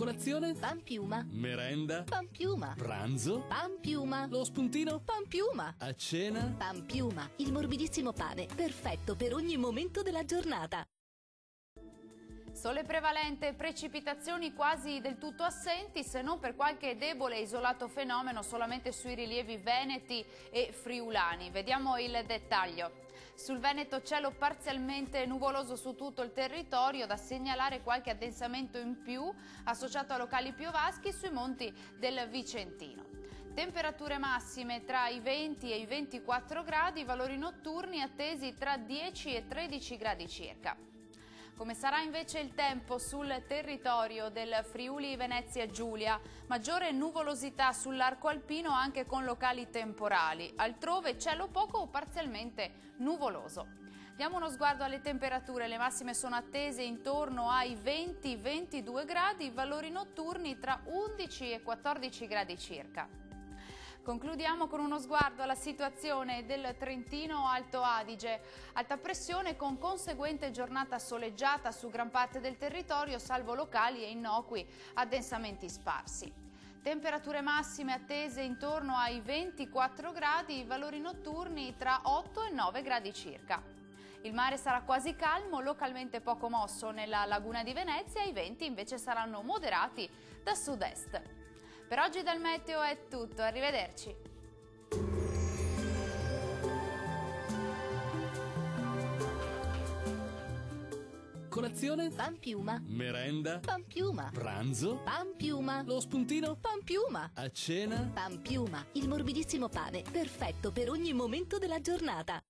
Colazione? Pan piuma. Merenda? Pan piuma. Pranzo? Pan piuma. Lo spuntino? Pan piuma. A cena? Pan piuma, il morbidissimo pane, perfetto per ogni momento della giornata. Sole prevalente, precipitazioni quasi del tutto assenti, se non per qualche debole e isolato fenomeno solamente sui rilievi veneti e friulani. Vediamo il dettaglio. Sul Veneto cielo parzialmente nuvoloso su tutto il territorio, da segnalare qualche addensamento in più associato a locali piovaschi sui monti del Vicentino. Temperature massime tra i 20 e i 24 gradi, valori notturni attesi tra 10 e 13 gradi circa. Come sarà invece il tempo sul territorio del Friuli Venezia Giulia? Maggiore nuvolosità sull'arco alpino anche con locali temporali. Altrove cielo poco o parzialmente nuvoloso. Diamo uno sguardo alle temperature. Le massime sono attese intorno ai 20-22 gradi, valori notturni tra 11 e 14 gradi circa. Concludiamo con uno sguardo alla situazione del Trentino Alto Adige. Alta pressione con conseguente giornata soleggiata su gran parte del territorio, salvo locali e innocui addensamenti sparsi. Temperature massime attese intorno ai 24 gradi, valori notturni tra 8 e 9 gradi circa. Il mare sarà quasi calmo, localmente poco mosso nella laguna di Venezia, i venti invece saranno moderati da sud-est. Per oggi dal Meteo è tutto, arrivederci. Colazione? Pan piuma. Merenda? Pan piuma. Pranzo? Pan piuma. Lo spuntino? Pan piuma. A cena? Pan piuma, il morbidissimo pane, perfetto per ogni momento della giornata.